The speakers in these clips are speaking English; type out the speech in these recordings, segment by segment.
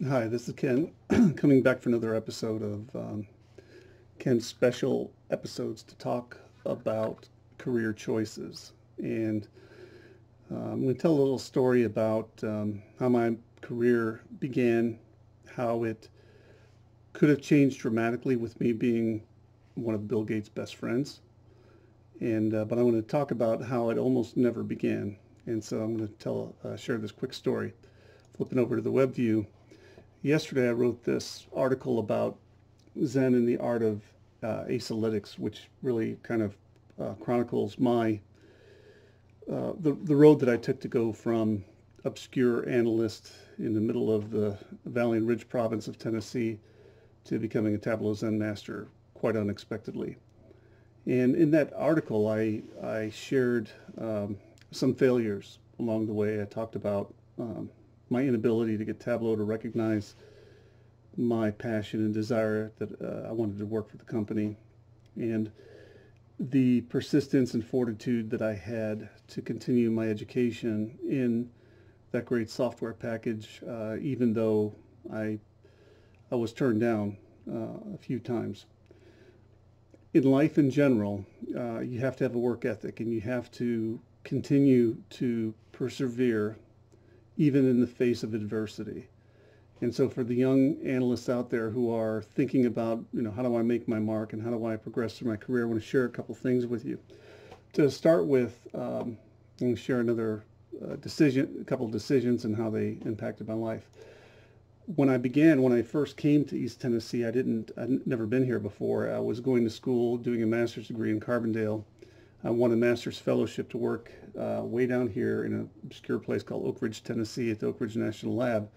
Hi, this is Ken, coming back for another episode of Ken's special episodes to talk about career choices. And I'm going to tell a little story about how my career began, how it could have changed dramatically with me being one of Bill Gates' best friends. But I want to talk about how it almost never began. And so I'm going to share this quick story. Flipping over to the web view. Yesterday, I wrote this article about Zen and the art of acyclics, which really kind of chronicles the road that I took to go from obscure analyst in the middle of the Valley and Ridge province of Tennessee to becoming a Tableau Zen master quite unexpectedly. And in that article, I shared some failures along the way. I talked about my inability to get Tableau to recognize my passion and desire that I wanted to work for the company, and the persistence and fortitude that I had to continue my education in that great software package, even though I was turned down a few times. In life in general, you have to have a work ethic, and you have to continue to persevere even in the face of adversity. And so for the young analysts out there who are thinking about, how do I make my mark and how do I progress through my career, I want to share a couple things with you. To start with, I'm going to share a couple of decisions and how they impacted my life. When I first came to East Tennessee, I'd never been here before. I was going to school, doing a master's degree in Carbondale. I won a master's fellowship to work way down here in an obscure place called Oak Ridge, Tennessee at the Oak Ridge National Lab.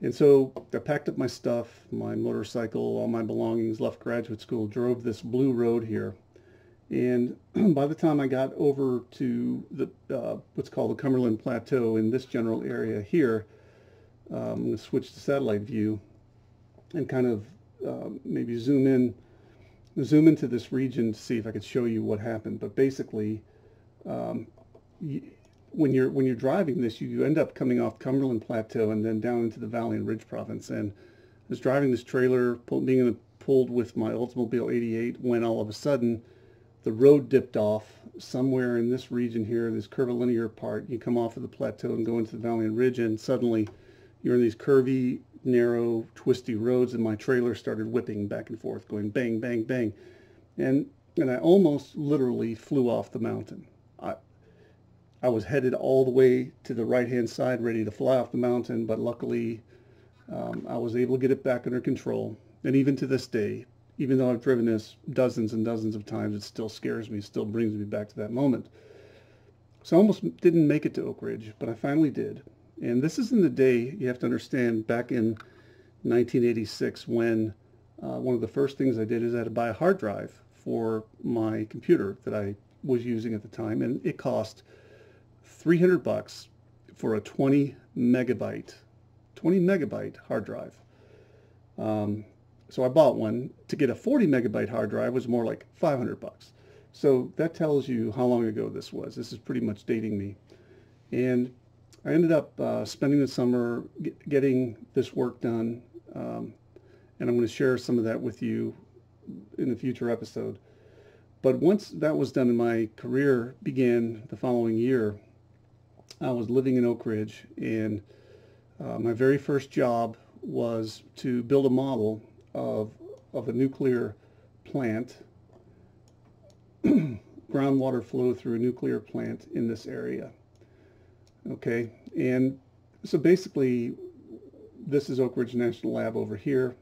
And so I packed up my stuff, my motorcycle, all my belongings, left graduate school, drove this blue road here. And by the time I got over to what's called the Cumberland Plateau in this general area here, I'm going to switch to satellite view and kind of maybe zoom into this region to see if I could show you what happened. But basically, um, when you're driving this, you end up coming off Cumberland Plateau and then down into the Valley and Ridge province. And I was driving this trailer, pulled with my Oldsmobile 88, when all of a sudden the road dipped off somewhere in this region here, this curvilinear part. You come off of the plateau and go into the Valley and Ridge, and suddenly you're in these curvy, narrow, twisty roads, and my trailer started whipping back and forth, going bang, bang, bang. And I almost literally flew off the mountain. I was headed all the way to the right-hand side, ready to fly off the mountain, but luckily I was able to get it back under control. And even to this day, even though I've driven this dozens and dozens of times, it still scares me, still brings me back to that moment. So I almost didn't make it to Oak Ridge, but I finally did. And this is in the day, you have to understand, back in 1986, when one of the first things I did is I had to buy a hard drive for my computer that I was using at the time, and it cost $300 for a 20 megabyte hard drive. So I bought one. To get a 40 megabyte hard drive was more like $500. So that tells you how long ago this was. This is pretty much dating me. And I ended up spending the summer getting this work done, and I'm going to share some of that with you in a future episode. But once that was done and my career began the following year, I was living in Oak Ridge, and my very first job was to build a model of a nuclear plant, groundwater flow through a nuclear plant in this area. Okay, and so basically, this is Oak Ridge National Lab over here.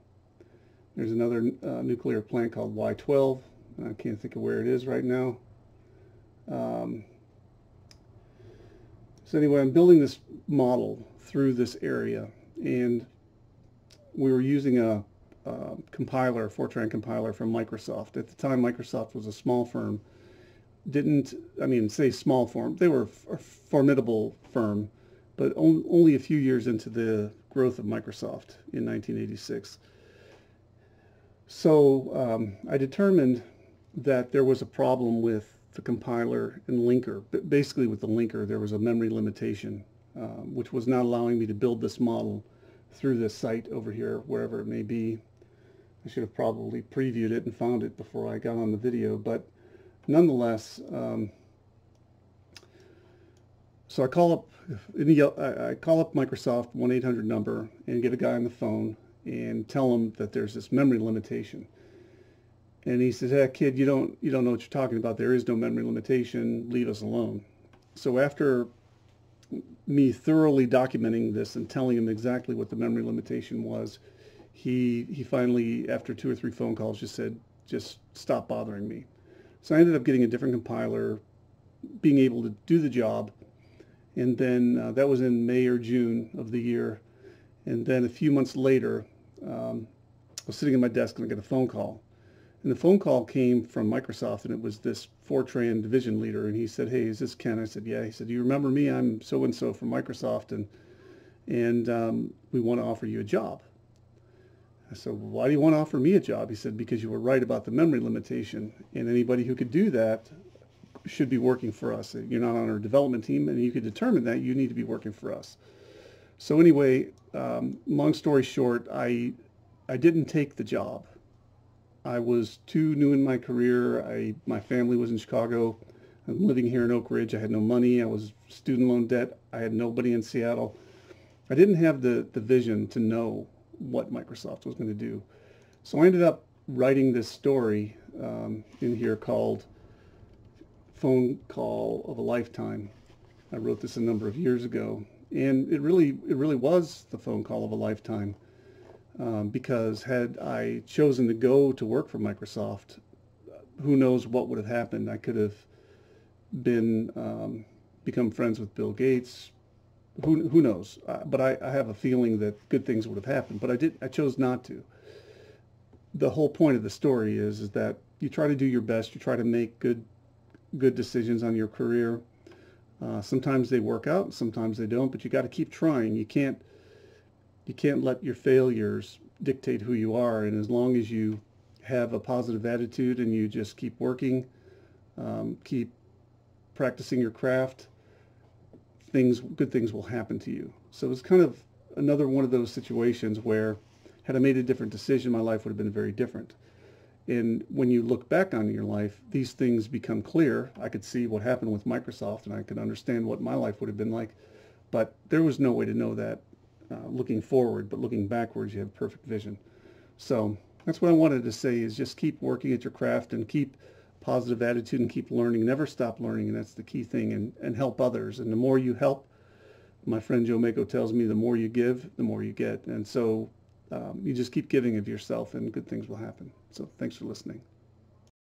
There's another nuclear plant called Y-12. I can't think of where it is right now. So anyway, I'm building this model through this area, and we were using a compiler, Fortran compiler from Microsoft. At the time, Microsoft was a small firm. Say small firm, they were a formidable firm, but only a few years into the growth of Microsoft in 1986. So I determined that there was a problem with the compiler and linker. But basically with the linker, there was a memory limitation, which was not allowing me to build this model through this site over here, wherever it may be. I should have probably previewed it and found it before I got on the video, but nonetheless, so I call up I call up Microsoft 1-800 number and get a guy on the phone and tell him that there's this memory limitation. And he says, "Hey, kid, you don't know what you're talking about. There is no memory limitation. Leave us alone." So after me thoroughly documenting this and telling him exactly what the memory limitation was, he finally, after 2 or 3 phone calls, just said, "Just stop bothering me." So I ended up getting a different compiler, being able to do the job. And then that was in May or June of the year. And then a few months later, I was sitting at my desk and I got a phone call. And the phone call came from Microsoft, and it was this Fortran division leader. And he said, "Hey, is this Ken?" I said, "Yeah." He said, "Do you remember me? I'm so-and-so from Microsoft, and we want to offer you a job." I said, "Why do you want to offer me a job?" He said, "Because you were right about the memory limitation, and anybody who could do that should be working for us. You're not on our development team, and you could determine that you need to be working for us." So anyway, long story short, I didn't take the job. I was too new in my career. My family was in Chicago. I'm living here in Oak Ridge. I had no money. I was student loan debt. I had nobody in Seattle. I didn't have the vision to know what Microsoft was going to do. So I ended up writing this story in here called Phone Call of a Lifetime. I wrote this a number of years ago, and it really was the phone call of a lifetime. Because had I chosen to go to work for Microsoft, who knows what would have happened. I could have been become friends with Bill Gates. Who knows? But I have a feeling that good things would have happened. But I chose not to. The whole point of the story is that you try to do your best. You try to make good decisions on your career. Sometimes they work out, sometimes they don't. But you got to keep trying. You can't let your failures dictate who you are. And as long as you have a positive attitude and you just keep working, keep practicing your craft, good things will happen to you. So it's kind of another one of those situations where had I made a different decision, my life would have been very different. And when you look back on your life, these things become clear. I could see what happened with Microsoft, and I could understand what my life would have been like. But there was no way to know that looking forward, but looking backwards, you have perfect vision. So that's what I wanted to say, is just keep working at your craft and keep positive attitude and keep learning. Never stop learning, and that's the key thing, and help others. And the more you help, my friend Joe Mako tells me, the more you give, the more you get. And so you just keep giving of yourself, and good things will happen. So thanks for listening.